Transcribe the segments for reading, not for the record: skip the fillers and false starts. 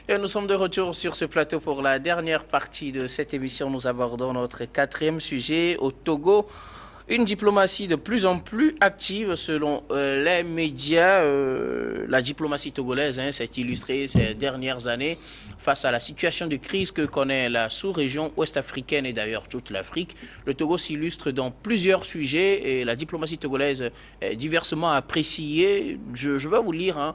Et nous sommes de retour sur ce plateau pour la dernière partie de cette émission. Nous abordons notre quatrième sujet au Togo. Une diplomatie de plus en plus active selon les médias. La diplomatie togolaise s'est illustrée ces dernières années face à la situation de crise que connaît la sous-région ouest-africaine et d'ailleurs toute l'Afrique. Le Togo s'illustre dans plusieurs sujets et la diplomatie togolaise est diversement appréciée. Je vais vous lire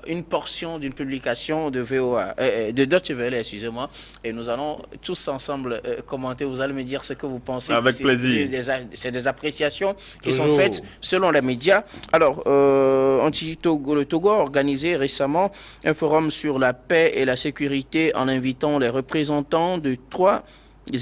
une portion d'une publication de VOA, de Deutsche Welle, excusez-moi, et nous allons tous ensemble commenter. Vous allez me dire ce que vous pensez. Avec plaisir. C'est des appréciations qui sont faites selon les médias. Alors, le Togo a organisé récemment un forum sur la paix et la sécurité en invitant les représentants de 3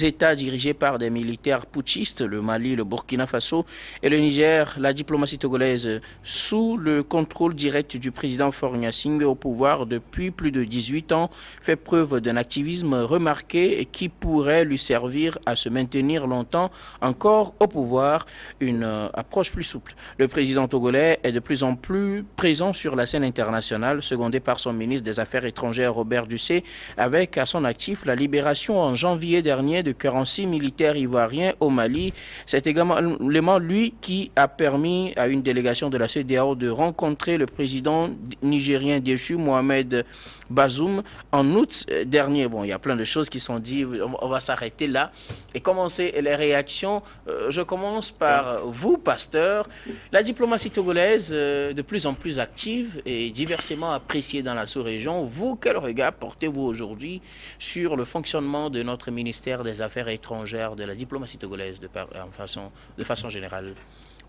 États dirigés par des militaires putschistes, le Mali, le Burkina Faso et le Niger. La diplomatie togolaise, sous le contrôle direct du président Faure Gnassingbé au pouvoir depuis plus de 18 ans, fait preuve d'un activisme remarqué et qui pourrait lui servir à se maintenir longtemps encore au pouvoir. Une approche plus souple. Le président togolais est de plus en plus présent sur la scène internationale, secondé par son ministre des Affaires étrangères Robert Dussé, avec à son actif la libération en janvier dernier de 46 militaires ivoiriens au Mali. C'est également lui qui a permis à une délégation de la CEDEAO de rencontrer le président nigérien déchu Mohamed Bazoum en août dernier. Bon, il y a plein de choses qui sont dites, on va s'arrêter là et commencer les réactions. Je commence par vous, pasteur. La diplomatie togolaise, de plus en plus active et diversement appréciée dans la sous-région. Vous, quel regard portez-vous aujourd'hui sur le fonctionnement de notre ministère des Affaires étrangères, de la diplomatie togolaise de façon générale?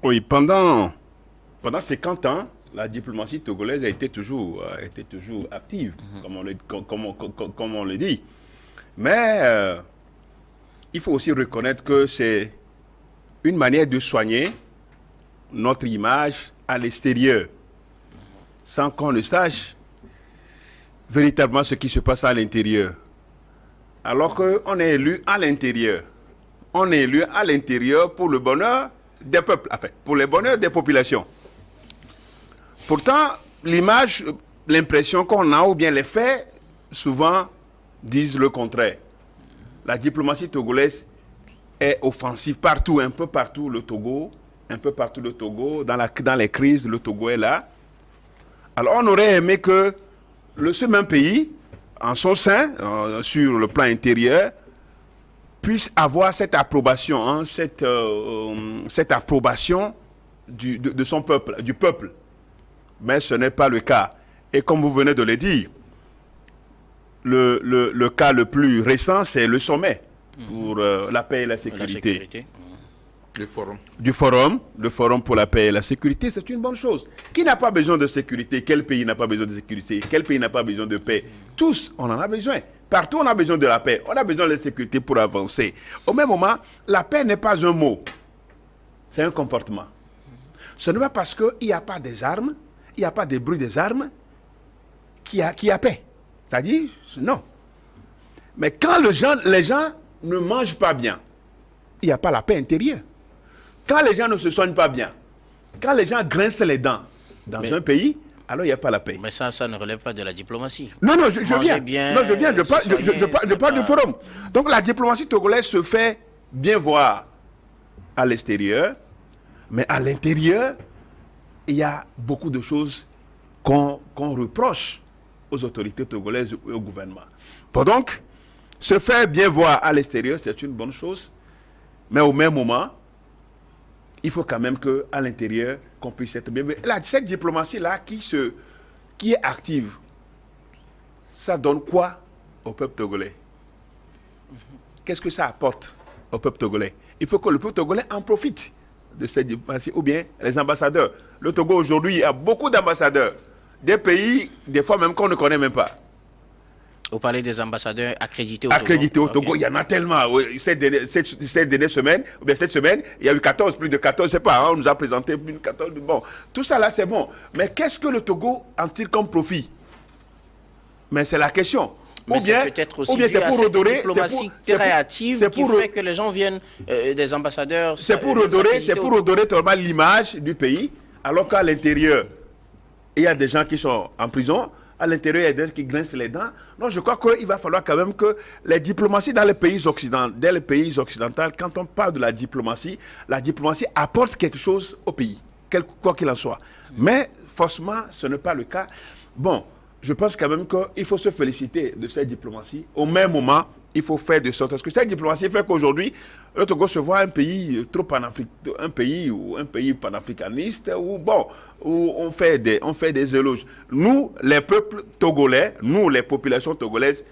Oui, pendant 50 ans, la diplomatie togolaise a été toujours active, comme on le dit. Mais il faut aussi reconnaître que c'est une manière de soigner notre image à l'extérieur, sans qu'on ne sache véritablement ce qui se passe à l'intérieur. Alors qu'on est élu à l'intérieur. On est élu à l'intérieur pour le bonheur des peuples, enfin, pour le bonheur des populations. Pourtant, l'image, l'impression qu'on a, ou bien les faits, souvent disent le contraire. La diplomatie togolaise est offensive partout, un peu partout le Togo, dans les crises, le Togo est là. Alors on aurait aimé que ce même pays, en son sein, sur le plan intérieur, puisse avoir cette approbation, cette approbation de son peuple, du peuple. Mais ce n'est pas le cas. Et comme vous venez de le dire, le cas le plus récent, c'est le sommet pour la paix et la sécurité. Le forum pour la paix et la sécurité, c'est une bonne chose. Qui n'a pas besoin de sécurité? Quel pays n'a pas besoin de sécurité? Quel pays n'a pas besoin de paix? Tous, on en a besoin. Partout, on a besoin de la paix. On a besoin de la sécurité pour avancer. Au même moment, la paix n'est pas un mot. C'est un comportement. Ce n'est pas parce qu'il n'y a pas des armes, il n'y a pas de bruit des armes, qu'il y a paix. C'est-à-dire, non. Mais quand les gens ne mangent pas bien, il n'y a pas la paix intérieure. Quand les gens ne se soignent pas bien, quand les gens grincent les dents dans un pays, alors il n'y a pas la paix. Mais ça ne relève pas de la diplomatie. Non, je parle du forum. Donc la diplomatie togolaise se fait bien voir à l'extérieur, mais à l'intérieur, il y a beaucoup de choses qu'on reproche aux autorités togolaises et au gouvernement. Donc, se faire bien voir à l'extérieur, c'est une bonne chose, mais au même moment, il faut quand même qu'à l'intérieur, qu'on puisse être bien. Cette diplomatie-là qui est active, ça donne quoi au peuple togolais? Qu'est-ce que ça apporte au peuple togolais? Il faut que le peuple togolais en profite de cette diplomatie, ou bien les ambassadeurs. Le Togo aujourd'hui, il y a beaucoup d'ambassadeurs. Des pays, des fois même qu'on ne connaît même pas. Vous parlez des ambassadeurs accrédités au Togo. Okay. Il y en a tellement. Cette dernière semaine, ou bien cette semaine, il y a eu plus de 14, je ne sais pas, on nous a présenté plus de 14. Bon, tout ça là, c'est bon. Mais qu'est-ce que le Togo en tire comme profit? Mais c'est la question. Mais c'est peut-être aussi dû à cette diplomatie créative qui fait que les gens viennent des ambassadeurs. C'est pour redorer l'image du pays, alors qu'à l'intérieur, il y a des gens qui sont en prison. À l'intérieur, il y a des gens qui grincent les dents. Non, je crois qu'il va falloir quand même que les diplomaties dans les pays occidentaux, quand on parle de la diplomatie apporte quelque chose au pays, quoi qu'il en soit. Mais forcément, ce n'est pas le cas. Bon, je pense quand même qu'il faut se féliciter de cette diplomatie. Au même moment, il faut faire de sorte que cette diplomatie fait qu'aujourd'hui, le Togo se voit un pays un pays panafricaniste où on fait des éloges. Nous, les peuples togolais, nous, les populations togolaises,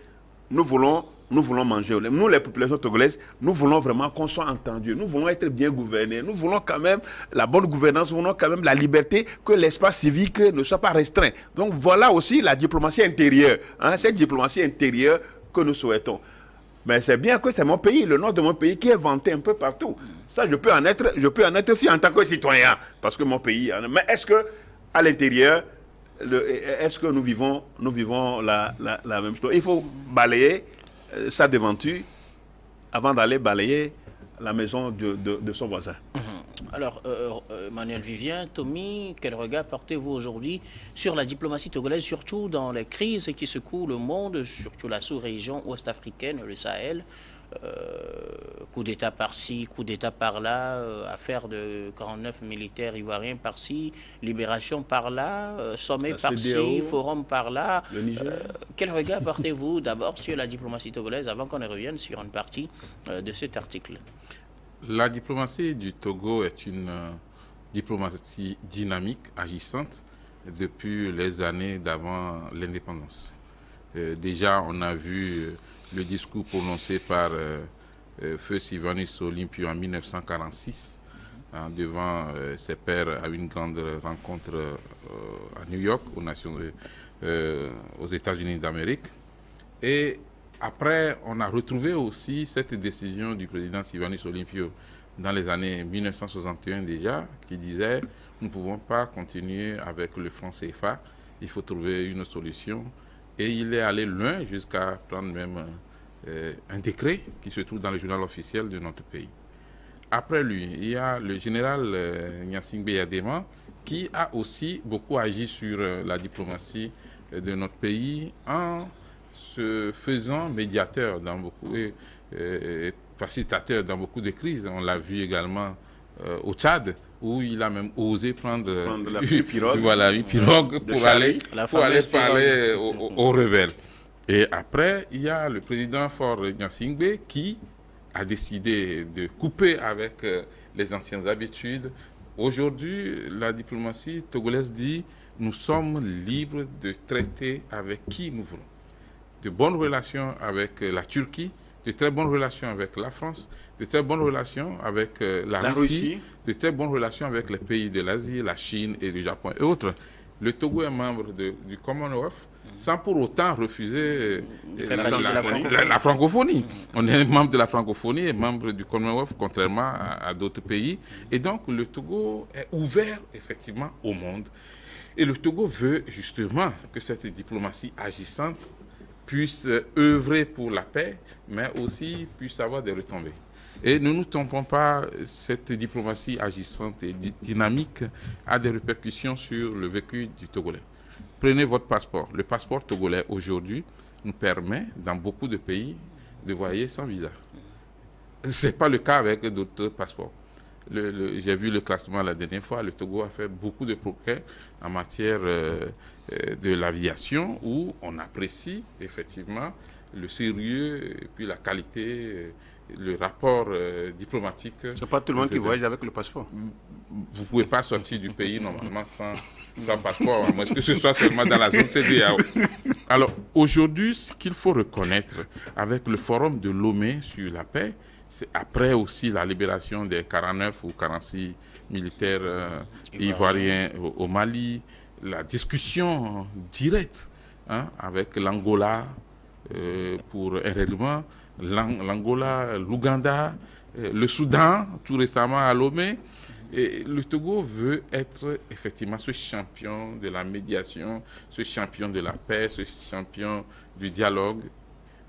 nous voulons manger. Nous, les populations togolaises, nous voulons vraiment qu'on soit entendus. Nous voulons être bien gouvernés. Nous voulons quand même la bonne gouvernance. Nous voulons quand même la liberté, que l'espace civique ne soit pas restreint. Donc voilà aussi la diplomatie intérieure. Cette diplomatie intérieure que nous souhaitons. Mais c'est bien que c'est mon pays, le nom de mon pays qui est vanté un peu partout. Ça, je peux en être fier en tant que citoyen. Parce que mon pays... Mais est-ce que, à l'intérieur, est-ce que nous vivons la même chose? Il faut balayer sa devanture avant d'aller balayer la maison de son voisin. Alors, Manuel Vivien, Tommy, quel regard portez-vous aujourd'hui sur la diplomatie togolaise, surtout dans les crises qui secouent le monde, surtout la sous-région ouest-africaine, le Sahel, coup d'État par-ci, coup d'État par-là, affaire de 49 militaires ivoiriens par-ci, libération par-là, sommet par-ci, forum par-là. Quel regard portez-vous d'abord sur la diplomatie togolaise avant qu'on ne revienne sur une partie de cet article? La diplomatie du Togo est une diplomatie dynamique, agissante, depuis les années d'avant l'indépendance. Déjà, on a vu le discours prononcé par Feu Sylvanus Olympio en 1946, devant ses pairs à une grande rencontre à New York, aux États-Unis d'Amérique. Et après, on a retrouvé aussi cette décision du président Sylvanus Olympio dans les années 1961 déjà, qui disait « nous ne pouvons pas continuer avec le franc CFA, il faut trouver une solution ». Et il est allé loin jusqu'à prendre même un décret qui se trouve dans le journal officiel de notre pays. Après lui, il y a le général Gnassingbé Yadema qui a aussi beaucoup agi sur la diplomatie de notre pays en se faisant médiateur dans beaucoup facilitateur dans beaucoup de crises. On l'a vu également au Tchad, où il a même osé prendre une pirogue pour aller parler aux rebelles. Et après, il y a le président Faure Gnassingbé qui a décidé de couper avec les anciennes habitudes. Aujourd'hui, la diplomatie togolaise dit « nous sommes libres de traiter avec qui nous voulons ». De bonnes relations avec la Turquie, de très bonnes relations avec la France, de très bonnes relations avec la Russie, de très bonnes relations avec les pays de l'Asie, la Chine et le Japon et autres. Le Togo est membre du Commonwealth sans pour autant refuser la francophonie. On est membre de la francophonie et membre du Commonwealth, contrairement à d'autres pays. Et donc, le Togo est ouvert effectivement au monde. Et le Togo veut justement que cette diplomatie agissante puisse œuvrer pour la paix, mais aussi puisse avoir des retombées. Et ne nous trompons pas, cette diplomatie agissante et dynamique a des répercussions sur le vécu du Togolais. Prenez votre passeport. Le passeport togolais aujourd'hui nous permet, dans beaucoup de pays, de voyager sans visa. Ce n'est pas le cas avec d'autres passeports. J'ai vu le classement la dernière fois, le Togo a fait beaucoup de progrès en matière de l'aviation, où on apprécie effectivement le sérieux et puis la qualité, le rapport diplomatique. Ce n'est pas tout le monde qui voyage avec le passeport. Vous ne pouvez pas sortir du pays normalement sans passeport, à moins que ce soit seulement dans la zone CEDEAO. Alors aujourd'hui, ce qu'il faut reconnaître avec le forum de Lomé sur la paix, c'est après aussi la libération des 49 ou 46 militaires ivoiriens au Mali, la discussion directe avec l'Angola pour un règlement, l'Angola, l'Ouganda, le Soudan, tout récemment à Lomé. Et le Togo veut être effectivement ce champion de la médiation, ce champion de la paix, ce champion du dialogue.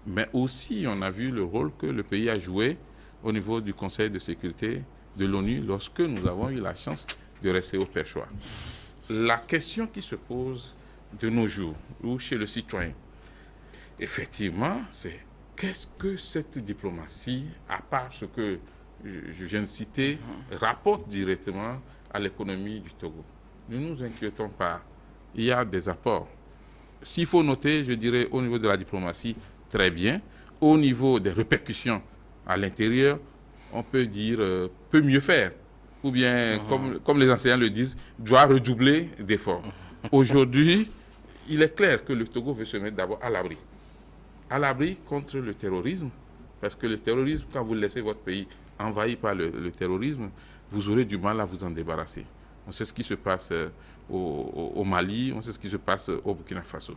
Mais aussi, on a vu le rôle que le pays a joué au niveau du Conseil de sécurité de l'ONU lorsque nous avons eu la chance de rester au perchoir. La question qui se pose de nos jours, ou chez le citoyen, effectivement, c'est qu'est-ce que cette diplomatie, à part ce que je viens de citer, rapporte directement à l'économie du Togo. Ne nous inquiétons pas, il y a des apports. S'il faut noter, je dirais au niveau de la diplomatie, très bien. Au niveau des répercussions à l'intérieur, on peut dire peut mieux faire. Ou bien, comme les enseignants le disent, doit redoubler d'efforts. Aujourd'hui, il est clair que le Togo veut se mettre d'abord à l'abri. À l'abri contre le terrorisme, parce que le terrorisme, quand vous laissez votre pays envahi par le terrorisme, vous aurez du mal à vous en débarrasser. On sait ce qui se passe au Mali, on sait ce qui se passe au Burkina Faso.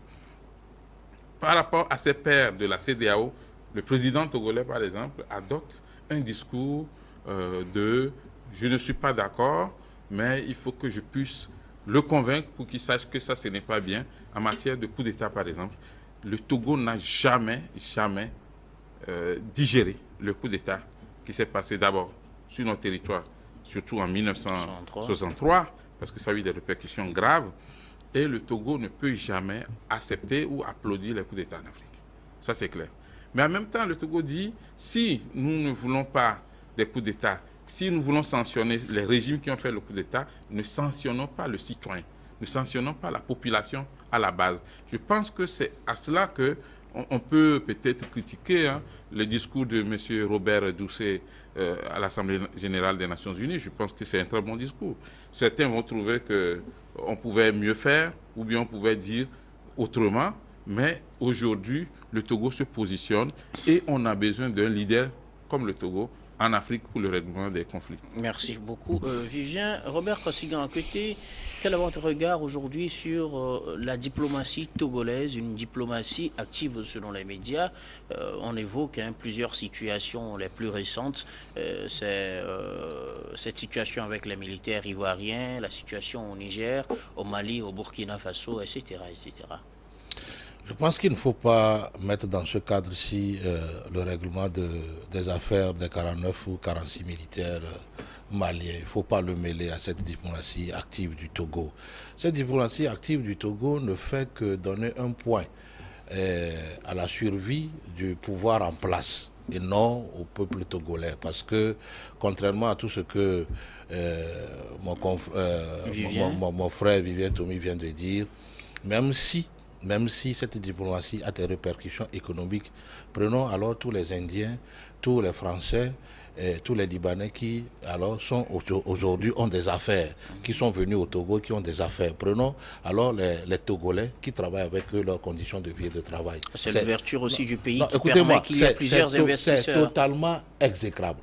Par rapport à ces pairs de la CEDEAO, le président togolais, par exemple, adopte un discours de « je ne suis pas d'accord, mais il faut que je puisse le convaincre pour qu'il sache que ça, ce n'est pas bien ». En matière de coup d'État, par exemple, le Togo n'a jamais digéré le coup d'État qui s'est passé d'abord sur notre territoire, surtout en 1963, parce que ça a eu des répercussions graves. Et le Togo ne peut jamais accepter ou applaudir les coups d'État en Afrique. Ça, c'est clair. Mais en même temps, le Togo dit, si nous ne voulons pas des coups d'État, si nous voulons sanctionner les régimes qui ont fait le coup d'État, ne sanctionnons pas le citoyen, ne sanctionnons pas la population à la base. Je pense que c'est à cela qu'on peut peut-être critiquer le discours de M. Robert Doucet à l'Assemblée générale des Nations Unies. Je pense que c'est un très bon discours. Certains vont trouver qu'on pouvait mieux faire ou bien on pouvait dire autrement, mais aujourd'hui, le Togo se positionne et on a besoin d'un leader comme le Togo en Afrique pour le règlement des conflits. Merci beaucoup. Vivien, Robert Kosigan à côté, quel est votre regard aujourd'hui sur la diplomatie togolaise, une diplomatie active selon les médias? On évoque plusieurs situations les plus récentes. C'est cette situation avec les militaires ivoiriens, la situation au Niger, au Mali, au Burkina Faso, etc. etc. Je pense qu'il ne faut pas mettre dans ce cadre-ci le règlement des affaires des 49 ou 46 militaires maliens. Il ne faut pas le mêler à cette diplomatie active du Togo. Cette diplomatie active du Togo ne fait que donner un point à la survie du pouvoir en place et non au peuple togolais. Parce que, contrairement à tout ce que mon frère Vivien Tomi vient de dire, même si cette diplomatie a des répercussions économiques, prenons alors tous les Indiens, tous les Français, tous les Libanais qui alors sont aujourd'hui ont des affaires, qui sont venus au Togo, qui ont des affaires. Prenons alors les Togolais qui travaillent avec eux, leurs conditions de vie et de travail. C'est l'ouverture aussi du pays qui permet qu'il y ait plusieurs investisseurs. C'est totalement exécrable.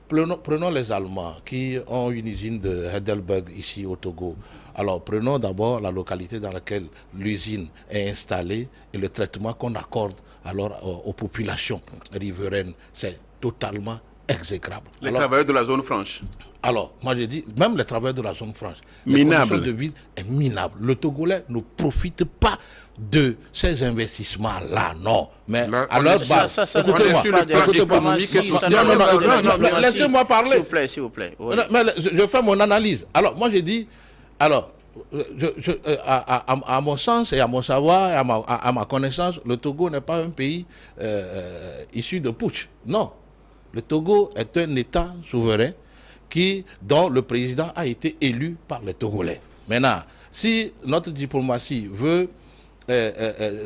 Prenons les Allemands qui ont une usine de Heidelberg ici au Togo. Alors prenons d'abord la localité dans laquelle l'usine est installée et le traitement qu'on accorde alors aux populations riveraines. C'est totalement exécrable. Les travailleurs de la zone franche. Alors, moi j'ai dit, même les travailleurs de la zone franche, minable. Les conditions de vie est minable. Le Togolais ne profite pas de ces investissements-là, non. Mais là, à leur base, écoutez-moi, laissez-moi parler. S'il vous plaît. Oui. Mais je fais mon analyse. Alors, moi j'ai dit, alors, à mon sens et à mon savoir et à ma connaissance, le Togo n'est pas un pays issu de putsch. Non. Le Togo est un État souverain dont le président a été élu par les Togolais. Maintenant, si notre diplomatie veut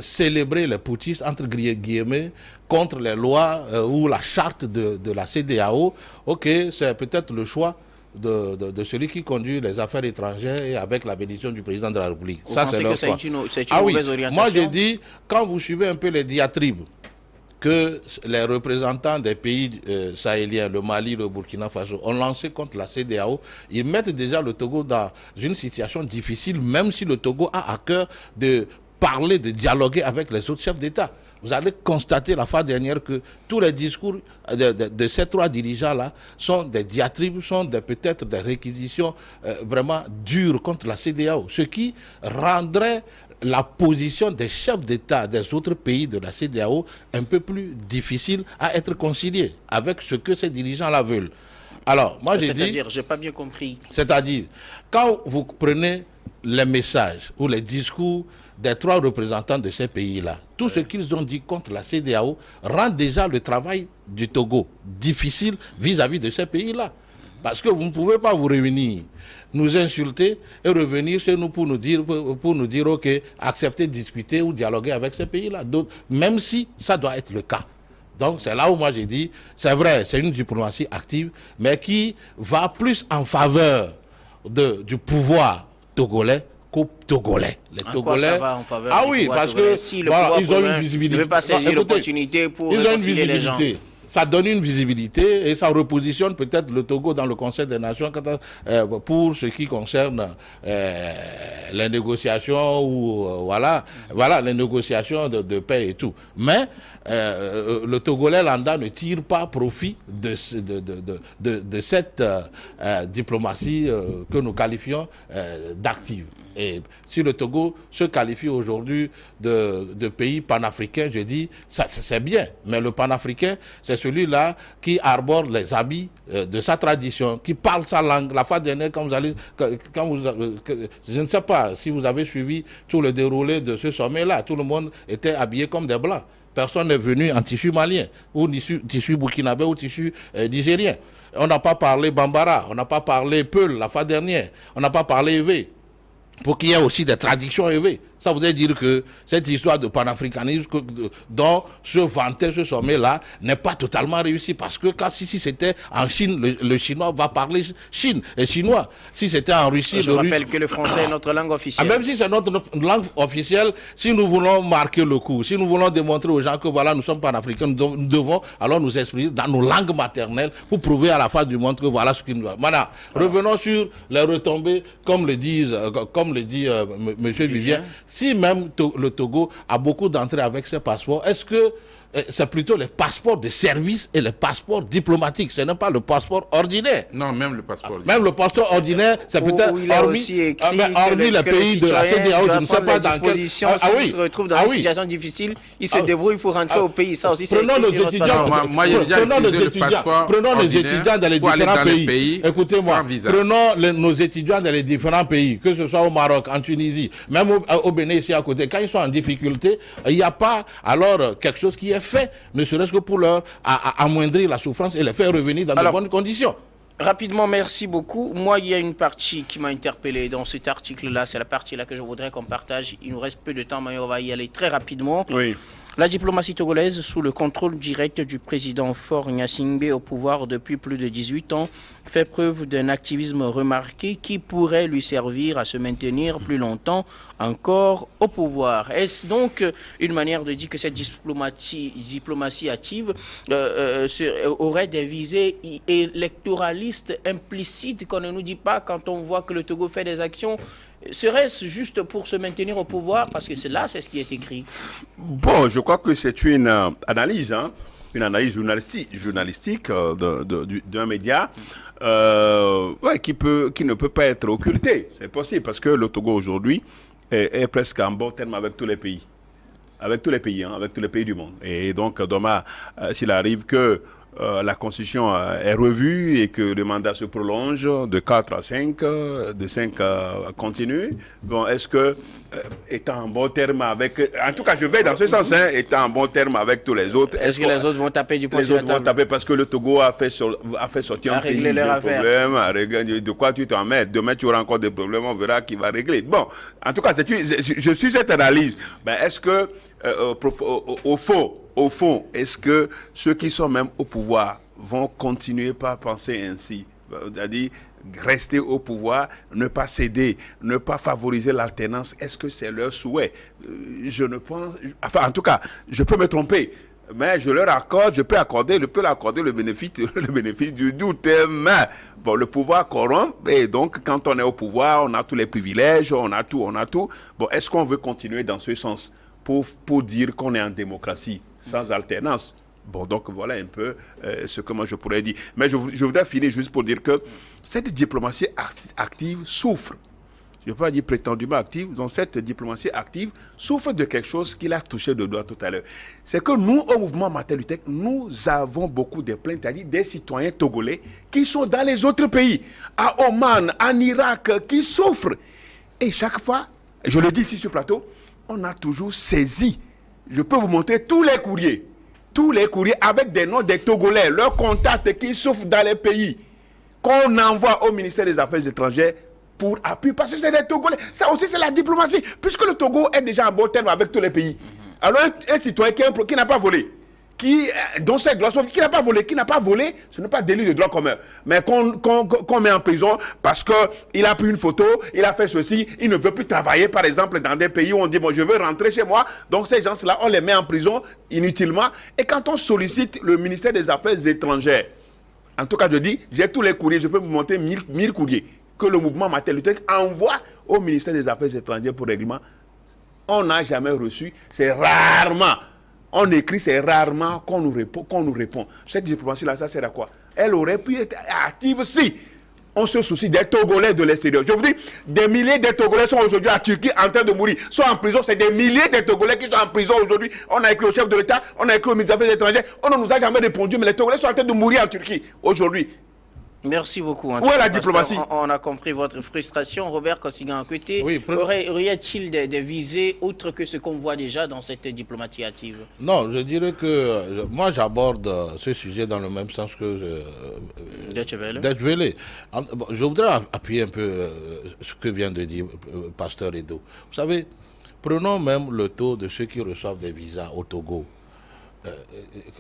célébrer les putschistes, entre guillemets, contre les lois ou la charte de la CEDEAO, ok, c'est peut-être le choix de celui qui conduit les affaires étrangères et avec la bénédiction du président de la République. Vous pensez que c'est une mauvaise orientation? Moi je dis, quand vous suivez un peu les diatribes que les représentants des pays sahéliens, le Mali, le Burkina Faso, ont lancé contre la CEDEAO, ils mettent déjà le Togo dans une situation difficile, même si le Togo a à cœur de parler, de dialoguer avec les autres chefs d'État. Vous allez constater la fois dernière que tous les discours de ces trois dirigeants-là sont des diatribes, sont peut-être des réquisitions vraiment dures contre la CEDEAO, ce qui rendrait la position des chefs d'État des autres pays de la CEDEAO un peu plus difficile à être conciliée avec ce que ces dirigeants-là veulent. Alors, moi j'ai dit... C'est-à-dire, je n'ai pas bien compris. C'est-à-dire, quand vous prenez les messages ou les discours des 3 représentants de ces pays-là, tout ce qu'ils ont dit contre la CEDEAO rend déjà le travail du Togo difficile vis-à-vis de ces pays-là. Parce que vous ne pouvez pas vous réunir, nous insulter et revenir chez nous pour nous dire ok, accepter de discuter ou dialoguer avec ces pays-là. Même si ça doit être le cas. Donc c'est là où moi j'ai dit, c'est vrai, c'est une diplomatie active, mais qui va plus en faveur du pouvoir togolais qu'aux Togolais. Les Togolais. Quoi ça va en faveur du pouvoir parce togolais? Que si le pouvoir ils ont une visibilité. Ne veut pas saisir l'opportunité pour réconcilier les gens. Ça donne une visibilité et ça repositionne peut-être le Togo dans le Conseil des Nations pour ce qui concerne les négociations ou les négociations de paix et tout. Mais le Togolais lambda ne tire pas profit de cette diplomatie que nous qualifions d'active. Et si le Togo se qualifie aujourd'hui de pays panafricain, je dis, ça c'est bien. Mais le panafricain, c'est celui-là qui arbore les habits de sa tradition, qui parle sa langue. La fois dernière, je ne sais pas si vous avez suivi tout le déroulé de ce sommet-là, tout le monde était habillé comme des Blancs. Personne n'est venu en tissu malien, ou tissu burkinabé, ou tissu nigérien. On n'a pas parlé Bambara, on n'a pas parlé Peul la fois dernière, on n'a pas parlé Evé. Pour qu'il y ait aussi des traductions élevées. Ça voudrait dire que cette histoire de panafricanisme dont se vantait ce sommet-là n'est pas totalement réussi. Parce que si c'était en Chine, le chinois va parler chinois. Si c'était en Russie, je rappelle que le français est notre langue officielle. Même si c'est notre langue officielle, si nous voulons marquer le coup, si nous voulons démontrer aux gens que voilà, nous sommes panafricains, nous devons alors nous exprimer dans nos langues maternelles pour prouver à la face du monde que voilà ce qui nous va. Voilà. Revenons sur les retombées, comme le dit M. Vivien. Si même le Togo a beaucoup d'entrées avec ses passeports, est-ce que c'est plutôt les passeports de service et les passeports diplomatiques? Ce n'est pas le passeport ordinaire. Non, même le passeport ordinaire. Même le passeport ordinaire, c'est peut-être hormis les pays de la CEDEAO, je ne sais pas dans quelle... S'il se retrouve dans une situation difficile, il se débrouille pour rentrer au pays. Ça aussi, c'est prenons nos étudiants dans les différents pays. Écoutez-moi, prenons nos étudiants dans les différents pays, que ce soit au Maroc, en Tunisie, même au Bénin ici à côté. Quand ils sont en difficulté, il n'y a pas alors quelque chose qui est fait, ne serait-ce que pour leur amoindrir la souffrance et les faire revenir dans de bonnes conditions. Rapidement, merci beaucoup. Moi, il y a une partie qui m'a interpellé dans cet article-là. C'est la partie-là que je voudrais qu'on partage. Il nous reste peu de temps, mais on va y aller très rapidement. Oui. La diplomatie togolaise, sous le contrôle direct du président Faure Gnassingbé au pouvoir depuis plus de 18 ans, fait preuve d'un activisme remarqué qui pourrait lui servir à se maintenir plus longtemps encore au pouvoir. Est-ce donc une manière de dire que cette diplomatie active aurait des visées électoralistes implicites qu'on ne nous dit pas quand on voit que le Togo fait des actions? Serait-ce juste pour se maintenir au pouvoir? Parce que c'est ce qui est écrit. Bon, je crois que c'est une analyse, une analyse journalistique d'un média qui ne peut pas être occultée. C'est possible parce que le Togo aujourd'hui est presque en bon terme avec tous les pays. Avec tous les pays du monde. Et donc, demain, s'il arrive que la Constitution est revue et que le mandat se prolonge de 4 à 5, de 5 continue. Bon, est-ce que, étant en bon terme avec... En tout cas, je vais dans ce sens, étant en bon terme avec tous les autres... Est-ce que les autres vont taper du poing sur la table? Les autres vont taper parce que le Togo a fait sortir un pays de problèmes, de quoi tu t'en mets. Demain, tu auras encore des problèmes, on verra qui va régler. Bon, en tout cas, je suis cette analyse. Ben, est-ce que, au fond, est-ce que ceux qui sont même au pouvoir vont continuer par penser ainsi? C'est-à-dire rester au pouvoir, ne pas céder, ne pas favoriser l'alternance. Est-ce que c'est leur souhait? Je ne pense... Enfin, en tout cas, je peux me tromper. Mais je peux l'accorder le bénéfice du doute. Mais bon, le pouvoir corrompt, et donc quand on est au pouvoir, on a tous les privilèges, on a tout. Bon, est-ce qu'on veut continuer dans ce sens pour dire qu'on est en démocratie sans alternance? Bon, donc voilà un peu ce que moi je pourrais dire. Mais je voudrais finir juste pour dire que cette diplomatie active souffre. Je ne veux pas dire prétendument active, donc cette diplomatie active souffre de quelque chose qu'il a touché de doigt tout à l'heure. C'est que nous, au mouvement Martin Luther, nous avons beaucoup de plaintes, c'est-à-dire des citoyens togolais qui sont dans les autres pays, à Oman, en Irak, qui souffrent. Et chaque fois, je le dis ici sur le plateau, on a toujours saisi. Je peux vous montrer tous les courriers avec des noms des Togolais, leurs contacts qui souffrent dans les pays, qu'on envoie au ministère des Affaires étrangères pour appui, parce que c'est des Togolais. Ça aussi, c'est la diplomatie, puisque le Togo est déjà en bon terme avec tous les pays. Alors, un citoyen qui n'a pas volé, dont c'est qui n'a pas volé, ce n'est pas délit de droit commun. Mais qu'on met en prison parce qu'il a pris une photo, il a fait ceci, il ne veut plus travailler, par exemple, dans des pays où on dit, bon, je veux rentrer chez moi. Donc, ces gens-là, on les met en prison inutilement. Et quand on sollicite le ministère des Affaires étrangères, en tout cas, je dis, j'ai tous les courriers, je peux vous montrer 1000 courriers que le mouvement Martin Luther envoie au ministère des Affaires étrangères pour règlement. On n'a jamais reçu, c'est rarement. On écrit, c'est rarement qu'on nous répond. Cette diplomatie-là, ça sert à quoi? Elle aurait pu être active si on se soucie des Togolais de l'extérieur. Je vous dis, des milliers de Togolais sont aujourd'hui à Turquie en train de mourir, sont en prison. C'est des milliers de Togolais qui sont en prison aujourd'hui. On a écrit au chef de l'État, on a écrit au ministre des Affaires étrangères. On ne nous a jamais répondu, mais les Togolais sont en train de mourir en Turquie aujourd'hui. Merci beaucoup. Où est la diplomatie? On a compris votre frustration. Robert Kossigan-Akwete, Oui, y a-t-il des visées autres que ce qu'on voit déjà dans cette diplomatie active? Non, je dirais que moi j'aborde ce sujet dans le même sens que Dechevele. Je voudrais appuyer un peu ce que vient de dire Pasteur Edo. Vous savez, prenons même le taux de ceux qui reçoivent des visas au Togo.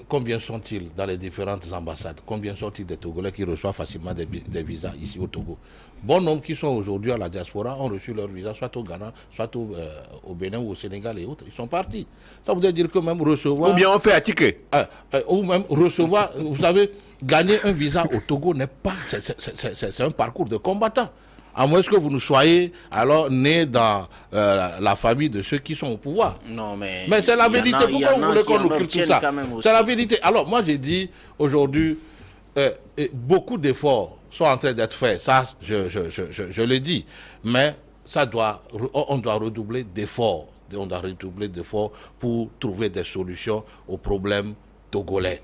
Combien sont-ils dans les différentes ambassades? Combien sont-ils des Togolais qui reçoivent facilement des visas ici au Togo? Bon nombre qui sont aujourd'hui à la diaspora ont reçu leur visa soit au Ghana, soit au Bénin ou au Sénégal et autres. Ils sont partis. Ça voudrait dire que même recevoir... Ou bien on fait à ticket. Ou même recevoir... Vous savez, gagner un visa au Togo n'est pas... C'est un parcours de combattant. À moins que vous ne soyez alors né dans la famille de ceux qui sont au pouvoir. Non, mais c'est la vérité. Pourquoi vous voulez qu'on nous culte tout ça? C'est la vérité. Alors, moi, j'ai dit, aujourd'hui, beaucoup d'efforts sont en train d'être faits. Ça, je le dis. Mais on doit redoubler d'efforts. On doit redoubler d'efforts pour trouver des solutions aux problèmes togolais.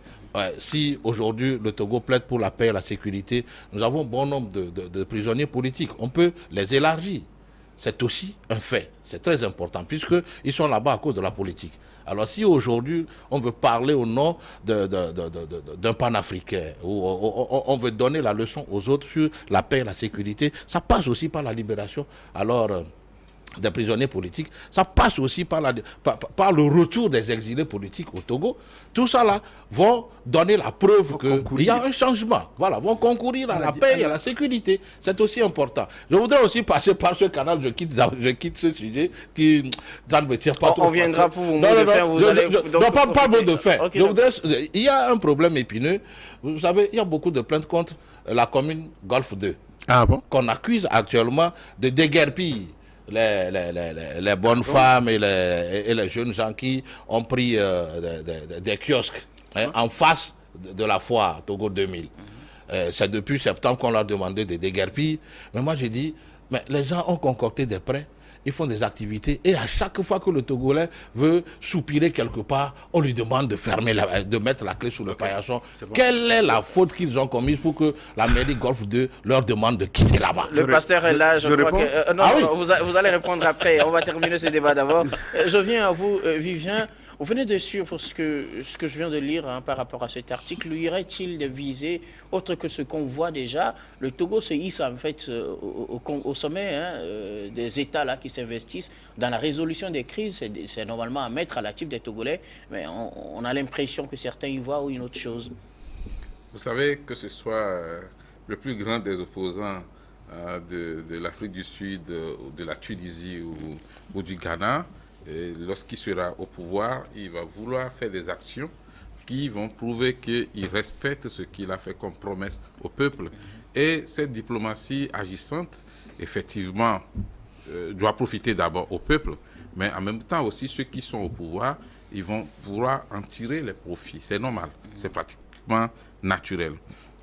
Si aujourd'hui le Togo plaide pour la paix et la sécurité, nous avons bon nombre de prisonniers politiques. On peut les élargir. C'est aussi un fait. C'est très important puisqu'ils sont là-bas à cause de la politique. Alors si aujourd'hui on veut parler au nom d'un panafricain, ou on veut donner la leçon aux autres sur la paix et la sécurité, ça passe aussi par la libération. Alors... des prisonniers politiques, ça passe aussi par le retour des exilés politiques au Togo. Tout ça là vont donner la preuve qu'il y a un changement. Voilà, vont concourir à la paix et à la sécurité. C'est aussi important. Je voudrais aussi passer par ce canal, je quitte ce sujet qui ça ne me tire pas trop. On viendra pour vous de faire, vous allez... Non, pas mot de faire. Okay, il y a un problème épineux. Vous savez, il y a beaucoup de plaintes contre la commune Golfe 2. Ah bon? Qu'on accuse actuellement de déguerpir les bonnes femmes et les jeunes gens qui ont pris des kiosques en face de la foire Togo 2000. C'est depuis septembre qu'on leur a demandé de déguerpir. Mais moi j'ai dit, mais les gens ont concocté des prêts, ils font des activités et à chaque fois que le Togolais veut soupirer quelque part, on lui demande de mettre la clé sous le paillasson. Quelle est la faute qu'ils ont commise pour que la mairie Golfe 2 leur demande de quitter là-bas? Le pasteur est là, je crois que... non, oui. Vous allez répondre après. On va terminer ce débat d'abord. Je viens à vous, Vivien. Vous venez de suivre ce que je viens de lire par rapport à cet article. Y aurait-il des visées autres que ce qu'on voit déjà? Le Togo se hisse en fait au sommet des États là, qui s'investissent dans la résolution des crises. C'est normalement à mettre à l'actif des Togolais, mais on a l'impression que certains y voient ou une autre chose. Vous savez que ce soit le plus grand des opposants de l'Afrique du Sud, de la Tunisie ou du Ghana, lorsqu'il sera au pouvoir, il va vouloir faire des actions qui vont prouver qu'il respecte ce qu'il a fait comme promesse au peuple. Et cette diplomatie agissante, effectivement, doit profiter d'abord au peuple, mais en même temps aussi ceux qui sont au pouvoir, ils vont vouloir en tirer les profits. C'est normal, c'est pratiquement naturel.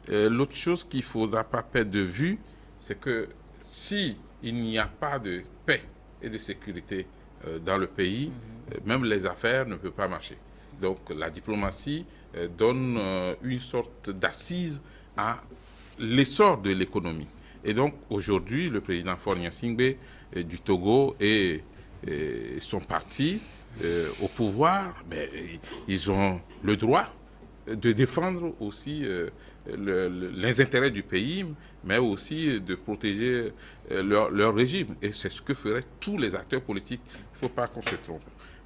L'autre chose qu'il ne faudra pas perdre de vue, c'est que s'il n'y a pas de paix et de sécurité dans le pays, même les affaires ne peuvent pas marcher. Donc la diplomatie donne une sorte d'assise à l'essor de l'économie. Et donc aujourd'hui, le président Faure Gnassingbé du Togo et sont partis au pouvoir, mais ils ont le droit de défendre aussi les intérêts du pays, mais aussi de protéger leur régime. Et c'est ce que feraient tous les acteurs politiques. Il ne faut pas qu'on se trompe.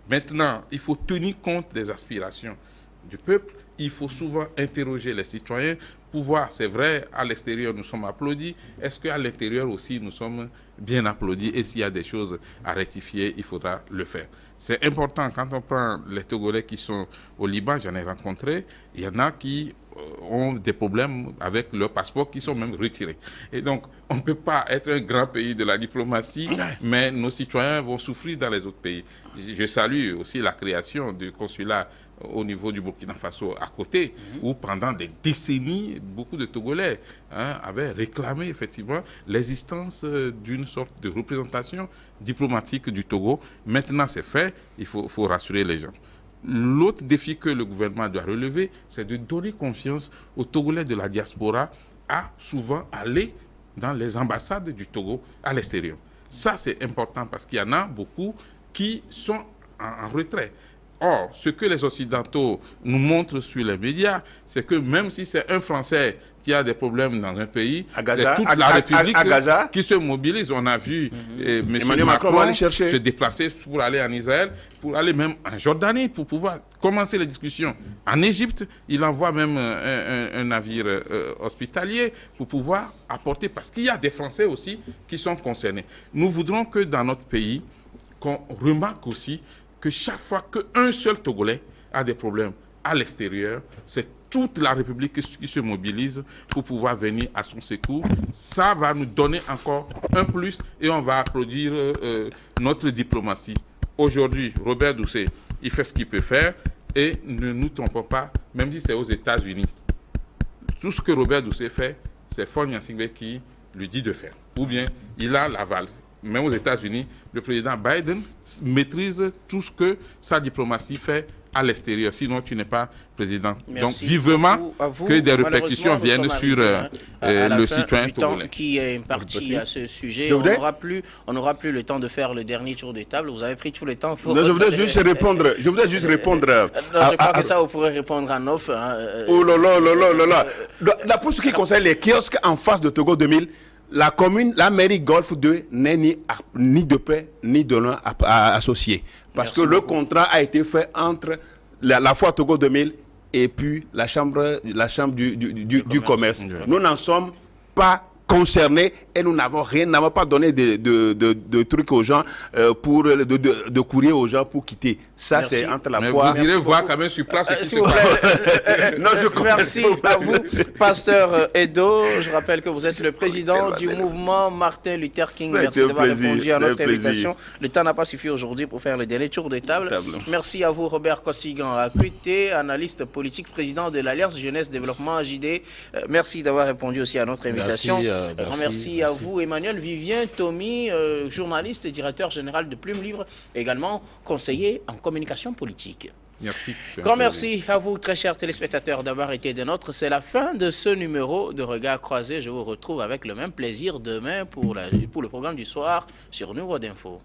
Maintenant, il faut tenir compte des aspirations du peuple. Il faut souvent interroger les citoyens pour voir, c'est vrai, à l'extérieur nous sommes applaudis, est-ce qu'à l'intérieur aussi nous sommes bien applaudis, et s'il y a des choses à rectifier, il faudra le faire. C'est important, quand on prend les Togolais qui sont au Liban, j'en ai rencontré, il y en a qui ont des problèmes avec leur passeport qui sont même retirés. Et donc, on ne peut pas être un grand pays de la diplomatie, mais nos citoyens vont souffrir dans les autres pays. Je salue aussi la création du consulat au niveau du Burkina Faso à côté, où pendant des décennies, beaucoup de Togolais avaient réclamé effectivement l'existence d'une sorte de représentation diplomatique du Togo. Maintenant, c'est fait, il faut rassurer les gens. L'autre défi que le gouvernement doit relever, c'est de donner confiance aux Togolais de la diaspora à souvent aller dans les ambassades du Togo à l'extérieur. Ça, c'est important parce qu'il y en a beaucoup qui sont en retrait. Or, ce que les Occidentaux nous montrent sur les médias, c'est que même si c'est un Français qui a des problèmes dans un pays, c'est toute la République qui se mobilise. On a vu M. Macron se déplacer pour aller en Israël, pour aller même en Jordanie, pour pouvoir commencer les discussions. En Égypte, il envoie même un navire hospitalier pour pouvoir apporter, parce qu'il y a des Français aussi qui sont concernés. Nous voudrons que dans notre pays, qu'on remarque aussi que chaque fois qu'un seul Togolais a des problèmes à l'extérieur, c'est toute la République qui se mobilise pour pouvoir venir à son secours. Ça va nous donner encore un plus et on va applaudir notre diplomatie. Aujourd'hui, Robert Doucet, il fait ce qu'il peut faire et ne nous trompons pas, même si c'est aux États-Unis. Tout ce que Robert Doucet fait, c'est Faure Gnassingbé qui lui dit de faire. Ou bien, il a l'aval. Même aux États-Unis, le président Biden maîtrise tout ce que sa diplomatie fait à l'extérieur. Sinon, tu n'es pas président. Merci. Donc, vivement que des répercussions viennent sur le citoyen togolais. Qui est imparti à ce sujet. On n'aura plus le temps de faire le dernier tour de table. Vous avez pris tout le temps pour... Non, je voudrais juste répondre. Je crois que ça, vous pourrez répondre en off. Oh là là là là là là. Là, pour ce qui concerne les kiosques en face de Togo 2000, la mairie Golfe 2 n'est ni de près ni de loin associée. Parce que le contrat a été fait entre la foire Togo 2000 et puis la chambre du commerce. Nous n'en sommes pas concernés et nous n'avons pas donné de trucs aux gens, de courrier aux gens pour quitter. Ça, c'est entre la foire... Vous irez voir quand même sur place. S'il vous plaît. Merci à vous, Pasteur Edo. Je rappelle que vous êtes le président du mouvement Martin Luther King. Merci d'avoir répondu à notre invitation. Le temps n'a pas suffi aujourd'hui pour faire le dernier tour de table. Merci à vous, Robert Kossigan Akuité, analyste politique, président de l'Alliance Jeunesse Développement JD. Merci d'avoir répondu aussi à notre invitation. Merci à vous, Emmanuel Vivien Tommy, journaliste et directeur général de Plume Libre, également conseiller en communication politique. Merci. Grand merci à vous, très chers téléspectateurs, d'avoir été des nôtres. C'est la fin de ce numéro de Regard Croisé. Je vous retrouve avec le même plaisir demain pour le programme du soir sur Nouveau d'Info.